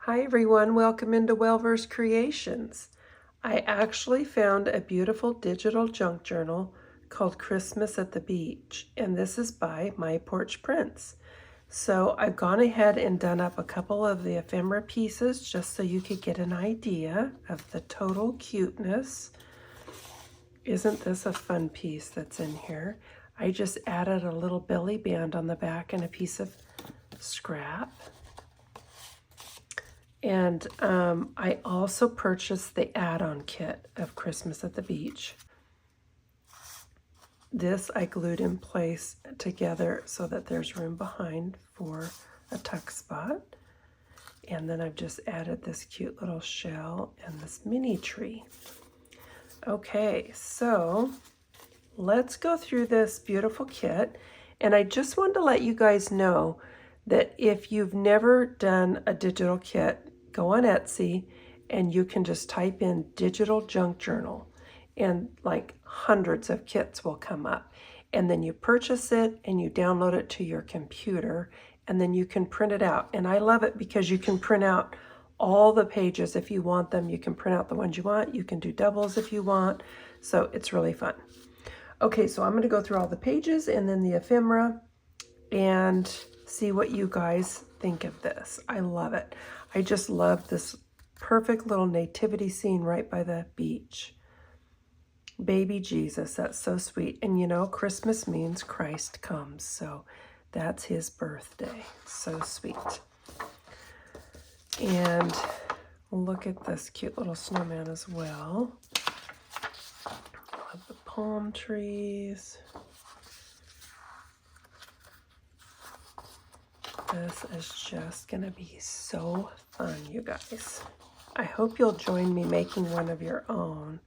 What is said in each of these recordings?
Hi everyone, welcome into Wellverse Creations. I actually found a beautiful digital junk journal called Christmas at the Beach, and this is by My Porch Prints. So I've gone ahead and done up a couple of the ephemera pieces just so you could get an idea of the total cuteness. Isn't this a fun piece that's in here? I just added a little belly band on the back and a piece of scrap. And I also purchased the add-on kit of Christmas at the Beach. This I glued in place together so that there's room behind for a tuck spot. And then I've just added this cute little shell and this mini tree. Okay, so let's go through this beautiful kit. And I just wanted to let you guys know that if you've never done a digital kit, go on Etsy and you can just type in digital junk journal and like hundreds of kits will come up. And then you purchase it and you download it to your computer and then you can print it out. And I love it because you can print out all the pages if you want them. You can print out the ones you want. You can do doubles if you want. So it's really fun. Okay, so I'm going to go through all the pages and then the ephemera and see what you guys think of this. I love it. I just love this perfect little nativity scene right by the beach. Baby Jesus, that's so sweet. And you know, Christmas means Christ comes, so that's his birthday. So sweet. And look at this cute little snowman as well. Love the palm trees. This is just going to be so fun, you guys. I hope you'll join me making one of your own.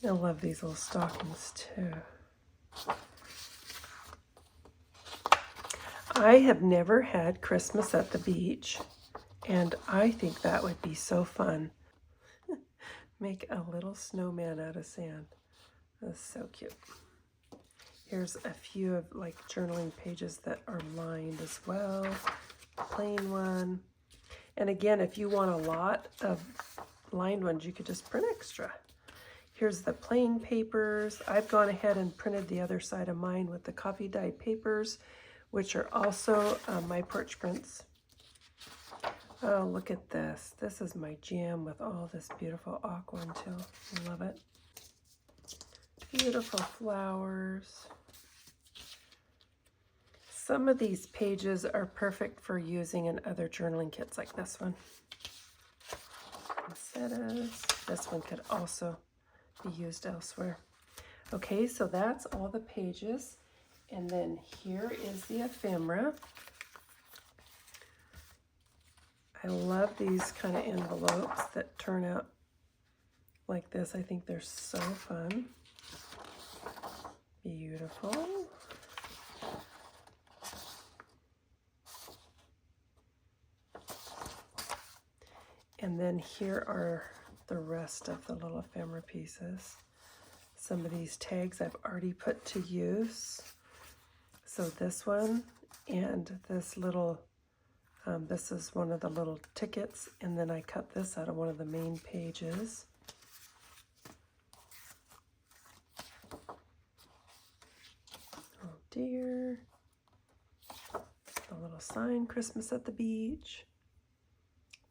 I love these little stockings too. I have never had Christmas at the beach, and I think that would be so fun. Make a little snowman out of sand. That's so cute. Here's a few of like journaling pages that are lined as well. Plain one. And again, if you want a lot of lined ones, you could just print extra. Here's the plain papers. I've gone ahead and printed the other side of mine with the coffee dyed papers, which are also My Porch Prints. Oh, look at this. This is my jam with all this beautiful aqua too. Love it. Beautiful flowers. Some of these pages are perfect for using in other journaling kits like this one. Poinsettias. This one could also be used elsewhere. Okay, so that's all the pages. And then here is the ephemera. I love these kind of envelopes that turn out like this. I think they're so fun. Beautiful. And then here are the rest of the little ephemera pieces. Some of these tags I've already put to use. So this one and this little, this is one of the little tickets, and then I cut this out of one of the main pages. Oh dear. The little sign, Christmas at the Beach.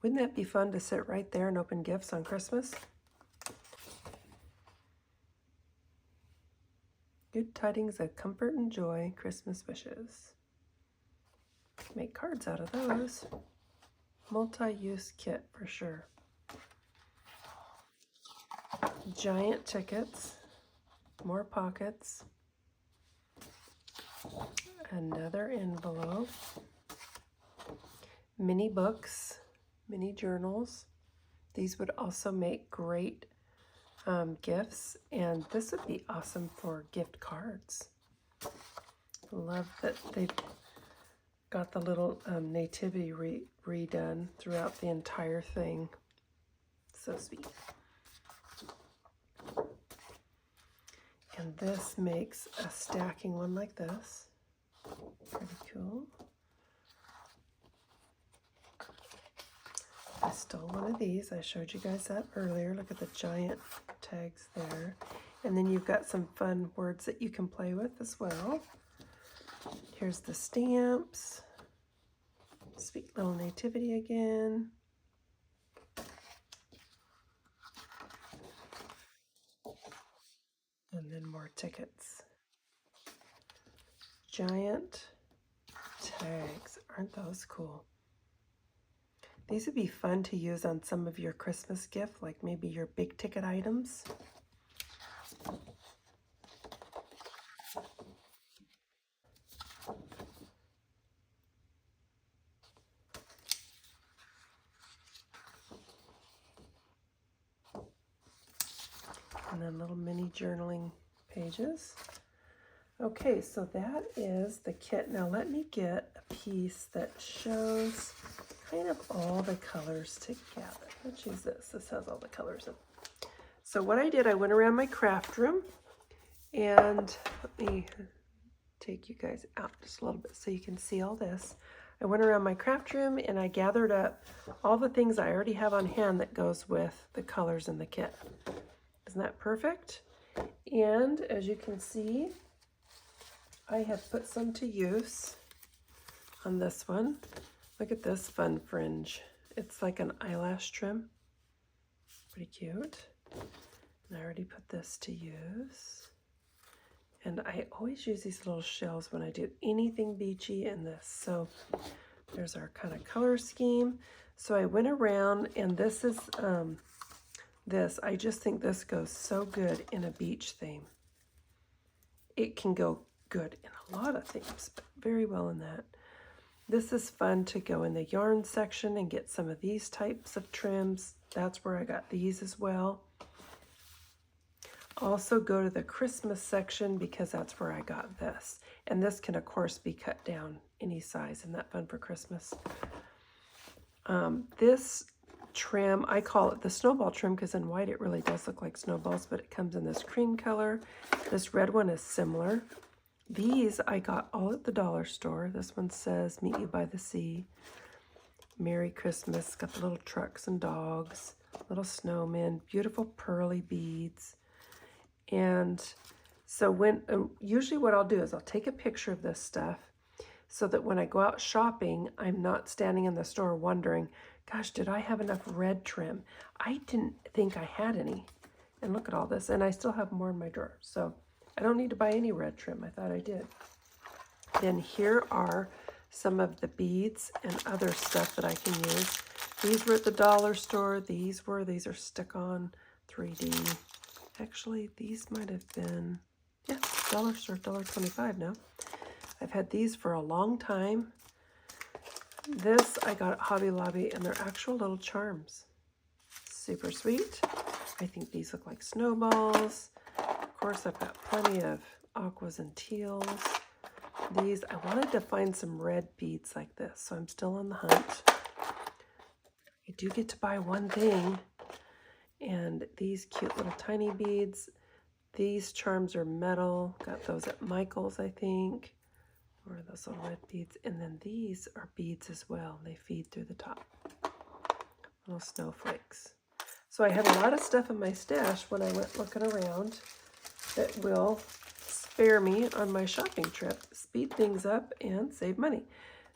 Wouldn't that be fun to sit right there and open gifts on Christmas? Good tidings of comfort and joy, Christmas wishes. Make cards out of those. Multi-use kit for sure. Giant tickets. More pockets. Another envelope. Mini books. Mini journals. These would also make great gifts, and this would be awesome for gift cards. Love that they've got the little nativity redone throughout the entire thing. So sweet. And this makes a stacking one like this. Pretty cool. still one of these. I showed you guys that earlier. Look at the giant tags there. And then you've got some fun words that you can play with as well. Here's the stamps. Sweet little nativity again. And then more tickets. Giant tags. Aren't those cool? These would be fun to use on some of your Christmas gift, like maybe your big ticket items. And then little mini journaling pages. Okay, so that is the kit. Now let me get a piece that shows kind of all the colors together. Let's use this. This has all the colors in it. So what I did, I went around my craft room, and let me take you guys out just a little bit so you can see all this. I went around my craft room and I gathered up all the things I already have on hand that goes with the colors in the kit. Isn't that perfect? And as you can see, I have put some to use on this one. Look at this fun fringe. It's like an eyelash trim. Pretty cute. And I already put this to use. And I always use these little shells when I do anything beachy in this. So there's our kind of color scheme. So I went around, and this is this. I just think this goes so good in a beach theme. It can go good in a lot of themes, but very well in that. This is fun to go in the yarn section and get some of these types of trims. That's where I got these as well. Also go to the Christmas section because that's where I got this. And this can of course be cut down any size. Isn't that fun for Christmas? This trim, I call it the snowball trim because in white it really does look like snowballs, but it comes in this cream color. This red one is similar. These I got all at the dollar store. This one says Meet You by the Sea. Merry Christmas. Got the little trucks and dogs, little snowmen, beautiful pearly beads. And so when usually what I'll do is I'll take a picture of this stuff so that when I go out shopping, I'm not standing in the store wondering, gosh, did I have enough red trim? I didn't think I had any. And look at all this. And I still have more in my drawer. So I don't need to buy any red trim. I thought I did. Then here are some of the beads and other stuff that I can use. These were at the dollar store. These are stick-on 3D. Actually, these might have been, yeah, dollar store, $1.25 now. I've had these for a long time. This I got at Hobby Lobby, and they're actual little charms. Super sweet. I think these look like snowballs. Of course, I've got plenty of aquas and teals. These, I wanted to find some red beads like this, so I'm still on the hunt. You do get to buy one thing. And these cute little tiny beads. These charms are metal. Got those at Michael's, I think. Or those little red beads. And then these are beads as well. They feed through the top. Little snowflakes. So I had a lot of stuff in my stash when I went looking around that will spare me on my shopping trip, speed things up, and save money.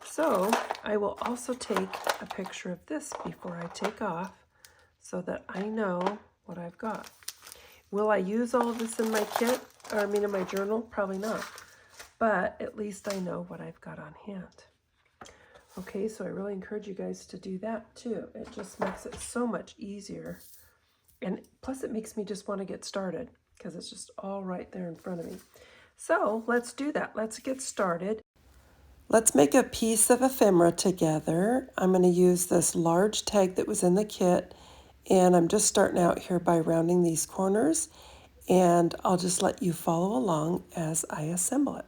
So I will also take a picture of this before I take off, so that I know what I've got. Will I use all of this in my kit, or I mean in my journal? Probably not, but at least I know what I've got on hand. Okay, so I really encourage you guys to do that too. It just makes it so much easier. And plus it makes me just want to get started because it's just all right there in front of me. So let's do that. Let's get started. Let's make a piece of ephemera together. I'm going to use this large tag that was in the kit. And I'm just starting out here by rounding these corners, and I'll just let you follow along as I assemble it.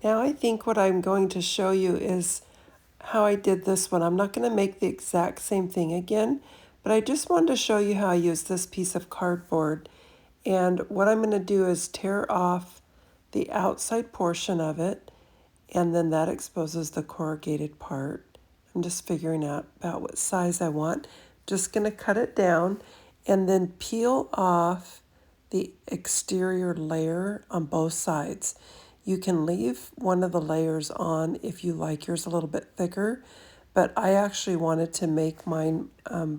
Now I think what I'm going to show you is how I did this one. I'm not going to make the exact same thing again, but I just wanted to show you how I used this piece of cardboard. And what I'm going to do is tear off the outside portion of it, and then that exposes the corrugated part. I'm just figuring out about what size I want. Just going to cut it down and then peel off the exterior layer on both sides. You can leave one of the layers on if you like yours a little bit thicker, but I actually wanted to make mine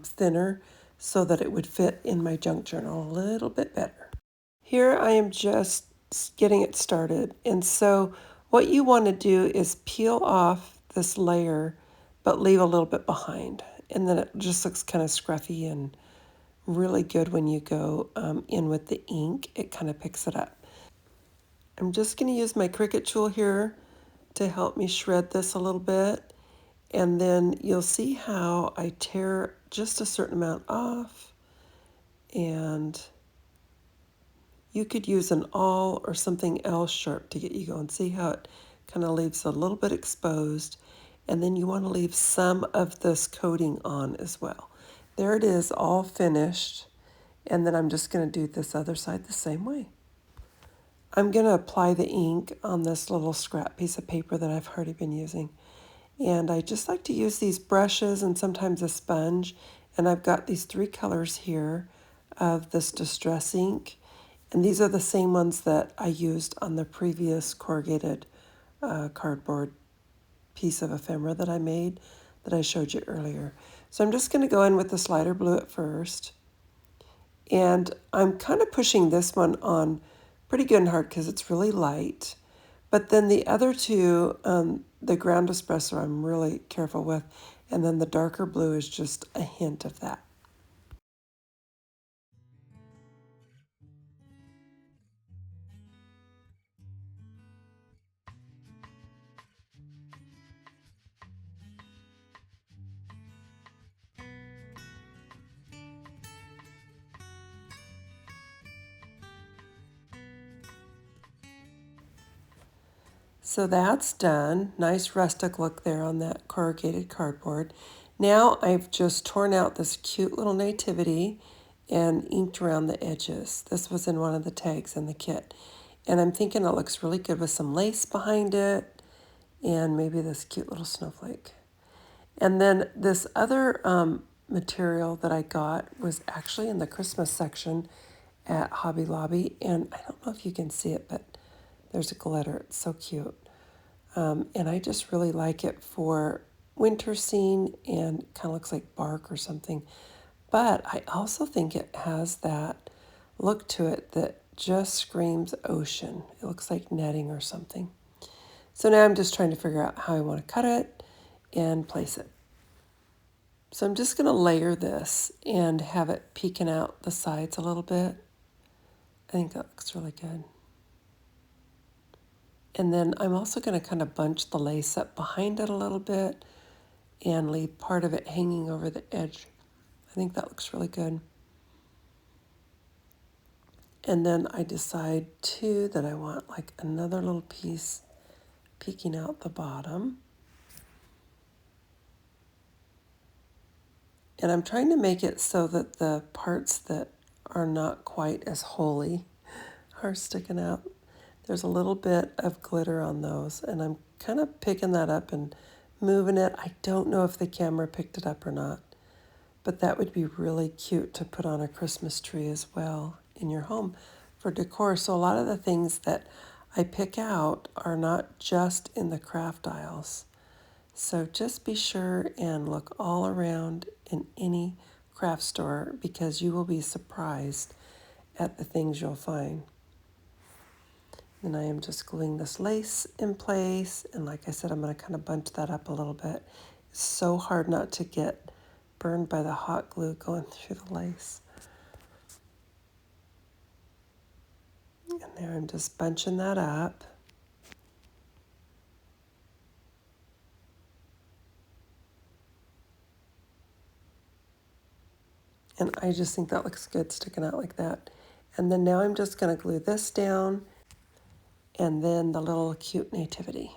thinner so that it would fit in my junk journal a little bit better. Here I am just getting it started, and so what you want to do is peel off this layer but leave a little bit behind, and then it just looks kind of scruffy and really good when you go in with the ink. It kind of picks it up. I'm just going to use my Cricut tool here to help me shred this a little bit, and then you'll see how I tear just a certain amount off, and you could use an awl or something else sharp to get you going. See how it kind of leaves a little bit exposed, and then you want to leave some of this coating on as well. There it is, all finished, and then I'm just going to do this other side the same way. I'm going to apply the ink on this little scrap piece of paper that I've already been using. And I just like to use these brushes and sometimes a sponge. And I've got these 3 colors here of this distress ink. And these are the same ones that I used on the previous corrugated cardboard piece of ephemera that I made that I showed you earlier. So I'm just going to go in with this lighter blue at first. And I'm kind of pushing this one on pretty good and hard because it's really light. But then the other two, the ground espresso, I'm really careful with. And then the darker blue is just a hint of that. So that's done. Nice rustic look there on that corrugated cardboard. Now I've just torn out this cute little nativity and inked around the edges. This was in one of the tags in the kit. And I'm thinking it looks really good with some lace behind it and maybe this cute little snowflake. And then this other material that I got was actually in the Christmas section at Hobby Lobby. And I don't know if you can see it, but there's a glitter. It's so cute. And I just really like it for winter scene and kind of looks like bark or something. But I also think it has that look to it that just screams ocean. It looks like netting or something. So now I'm just trying to figure out how I want to cut it and place it. So I'm just going to layer this and have it peeking out the sides a little bit. I think that looks really good. And then I'm also going to kind of bunch the lace up behind it a little bit and leave part of it hanging over the edge. I think that looks really good. And then I decide too that I want like another little piece peeking out the bottom. And I'm trying to make it so that the parts that are not quite as holy are sticking out. There's a little bit of glitter on those, and I'm kind of picking that up and moving it. I don't know if the camera picked it up or not, but that would be really cute to put on a Christmas tree as well in your home for decor. So a lot of the things that I pick out are not just in the craft aisles. So just be sure and look all around in any craft store because you will be surprised at the things you'll find. And I am just gluing this lace in place. And like I said, I'm going to kind of bunch that up a little bit. It's so hard not to get burned by the hot glue going through the lace. And there I'm just bunching that up. And I just think that looks good sticking out like that. And then now I'm just going to glue this down. and then the little cute nativity.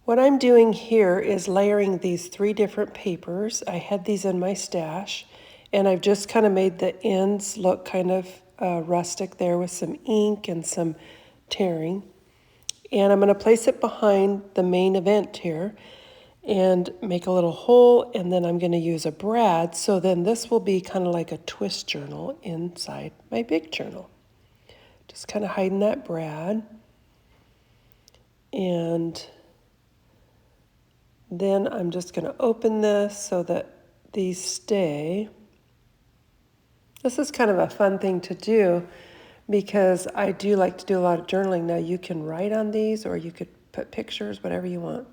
What I'm doing here is layering these 3 different papers. I had these in my stash, and I've just kind of made the ends look kind of rustic there with some ink and some tearing. And I'm going to place it behind the main event here and make a little hole, and then I'm going to use a brad, so then this will be kind of like a twist journal inside my big journal. Just kind of hiding that brad. And then I'm just going to open this so that these stay. This is kind of a fun thing to do because I do like to do a lot of journaling. Now you can write on these or you could put pictures, whatever you want.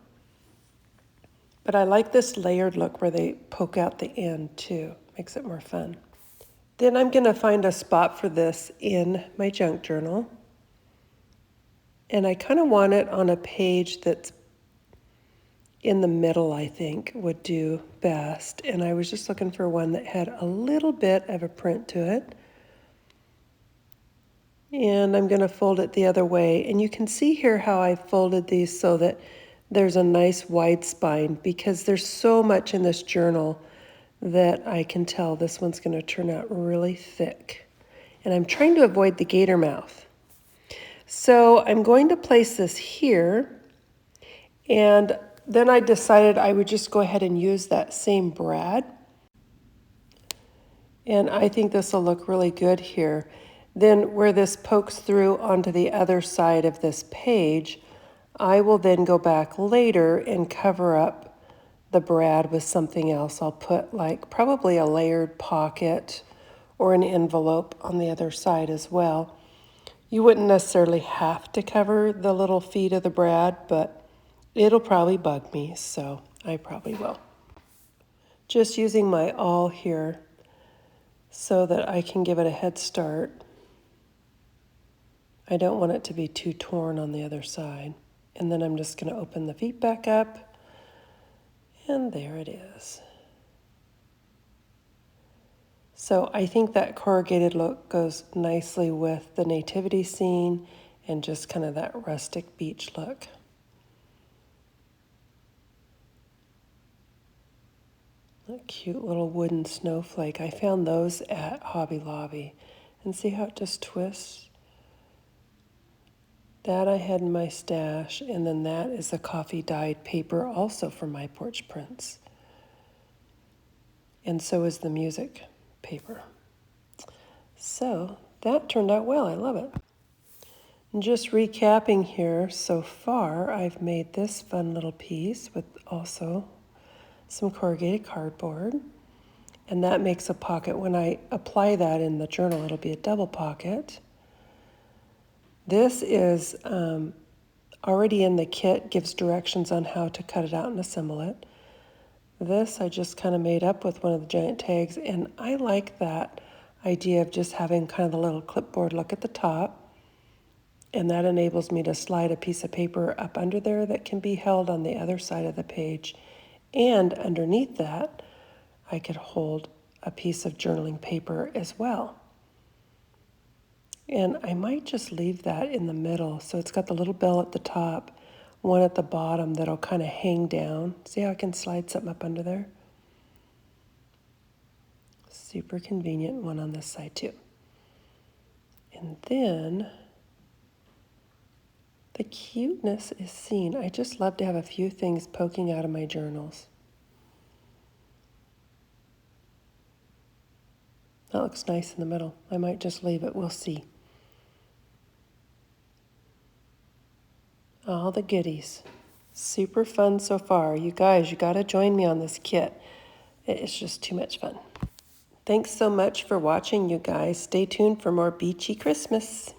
But I like this layered look where they poke out the end too. Makes it more fun. Then I'm going to find a spot for this in my junk journal. And I kind of want it on a page that's in the middle, I think, would do best. And I was just looking for one that had a little bit of a print to it. And I'm going to fold it the other way. And you can see here how I folded these so that there's a nice wide spine, because there's so much in this journal that I can tell this one's going to turn out really thick. And I'm trying to avoid the gator mouth. So I'm going to place this here, and then I decided I would just go ahead and use that same brad. And I think this will look really good here. Then where this pokes through onto the other side of this page, I will then go back later and cover up the brad with something else. I'll put like probably a layered pocket or an envelope on the other side as well. You wouldn't necessarily have to cover the little feet of the brad, but it'll probably bug me, so I probably will. Just using my awl here so that I can give it a head start. I don't want it to be too torn on the other side. And then I'm just going to open the feet back up, and there it is. So I think that corrugated look goes nicely with the nativity scene and just kind of that rustic beach look. A cute little wooden snowflake. I found those at Hobby Lobby. And see how it just twists? That I had in my stash, and then that is a coffee dyed paper also from My Porch Prints. And so is the music paper. So that turned out well. I love it. And just recapping here, so far I've made this fun little piece with also some corrugated cardboard. And that makes a pocket. When I apply that in the journal, it'll be a double pocket. This is already in the kit, gives directions on how to cut it out and assemble it. This I just kind of made up with one of the giant tags, and I like that idea of just having kind of the little clipboard look at the top, and that enables me to slide a piece of paper up under there that can be held on the other side of the page, and underneath that I could hold a piece of journaling paper as well. And I might just leave that in the middle, so it's got the little bell at the top, one at the bottom that'll kind of hang down. See how I can slide something up under there? Super convenient. One on this side too. And then the cuteness is seen. I just love to have a few things poking out of my journals. That looks nice in the middle. I might just leave it. We'll see. All the goodies. Super fun so far. You guys, you got to join me on this kit. It's just too much fun. Thanks so much for watching, you guys. Stay tuned for more beachy Christmas.